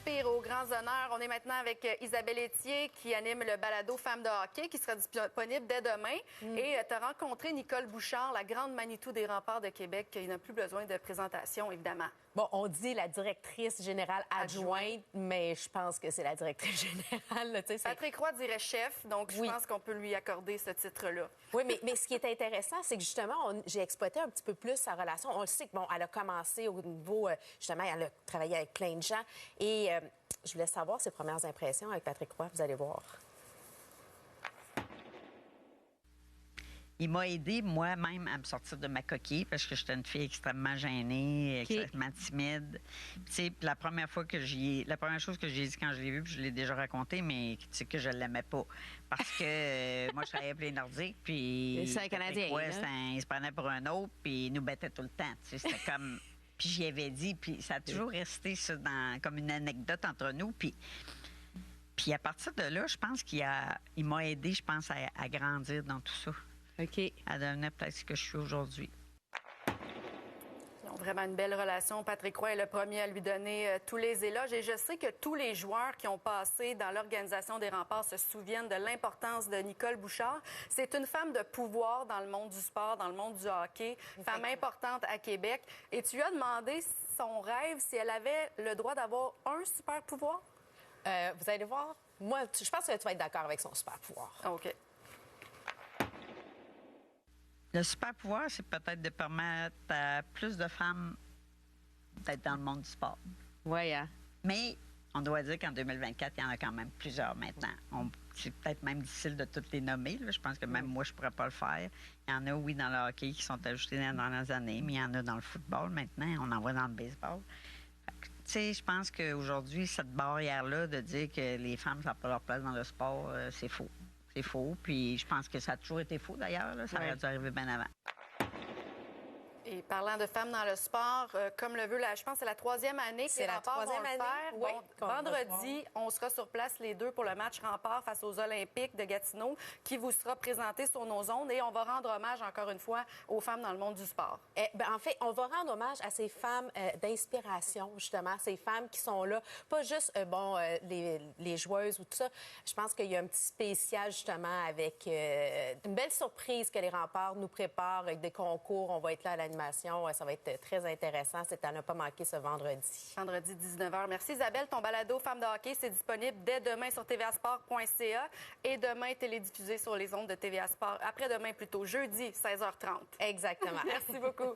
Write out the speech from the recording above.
Inspire aux grands honneurs. On est maintenant avec Isabelle Etier qui anime le balado Femmes de hockey qui sera disponible dès demain. Et tu as rencontré Nicole Bouchard, la grande Manitou des remparts de Québec, qui n'a plus besoin de présentation, évidemment. Bon, on dit la directrice générale adjointe, mais je pense que c'est la directrice générale. Là, Patrick Roy dirait chef, donc je pense qu'on peut lui accorder ce titre-là. Oui, mais ce qui est intéressant, c'est que justement, j'ai exploité un petit peu plus sa relation. On le sait que, bon, elle a commencé au niveau, justement, elle a travaillé avec plein de gens. Et je voulais savoir ses premières impressions avec Patrick Roy. Vous allez voir. Il m'a aidé moi-même à me sortir de ma coquille parce que j'étais une fille extrêmement gênée, extrêmement timide. Tu sais, la première chose que j'ai dit quand je l'ai vu, puis je l'ai déjà raconté, mais tu sais que je l'aimais pas parce que moi je travaillais pour les Nordiques, puis c'est un Canadien. Ouais, il se prenait pour un autre, puis il nous battait tout le temps. Tu sais, c'était comme puis j'y avais dit, puis ça a toujours resté ça comme une anecdote entre nous, puis à partir de là, je pense il m'a aidé, je pense, à grandir dans tout ça. OK. À devenir peut-être ce que je suis aujourd'hui. Ils ont vraiment une belle relation. Patrick Roy est le premier à lui donner tous les éloges. Et je sais que tous les joueurs qui ont passé dans l'organisation des remparts se souviennent de l'importance de Nicole Bouchard. C'est une femme de pouvoir dans le monde du sport, dans le monde du hockey, femme importante à Québec. Et tu lui as demandé son rêve, si elle avait le droit d'avoir un super pouvoir? Vous allez voir. Moi, je pense que tu vas être d'accord avec son super pouvoir. OK. Le super pouvoir, c'est peut-être de permettre à plus de femmes d'être dans le monde du sport. Oui, hein? Mais on doit dire qu'en 2024, il y en a quand même plusieurs maintenant. C'est peut-être même difficile de toutes les nommer. Là. Je pense que même moi, je ne pourrais pas le faire. Il y en a, oui, dans le hockey qui sont ajoutés dans les dernières années, mais il y en a dans le football maintenant. On en voit dans le baseball. Tu sais, je pense qu'aujourd'hui, cette barrière-là de dire que les femmes n'ont pas leur place dans le sport, c'est faux. C'est faux, puis je pense que ça a toujours été faux, d'ailleurs. Ça aurait dû arriver bien avant. Et parlant de femmes dans le sport, comme le veut, je pense que c'est la troisième année que les remparts vont le faire. Oui, bon, vendredi, on sera sur place les deux pour le match rempart face aux Olympiques de Gatineau qui vous sera présenté sur nos ondes et on va rendre hommage encore une fois aux femmes dans le monde du sport. En fait, on va rendre hommage à ces femmes d'inspiration, justement, ces femmes qui sont là, pas juste les joueuses ou tout ça. Je pense qu'il y a un petit spécial, justement, avec une belle surprise que les remparts nous préparent avec des concours. On va être là à l'animation. Ça va être très intéressant. C'est à ne pas manquer ce vendredi. Vendredi 19h. Merci Isabelle. Ton balado Femmes de hockey, c'est disponible dès demain sur tvasport.ca et demain télédiffusé sur les ondes de TVA Sport. Après-demain plutôt, jeudi 16h30. Exactement. Merci beaucoup.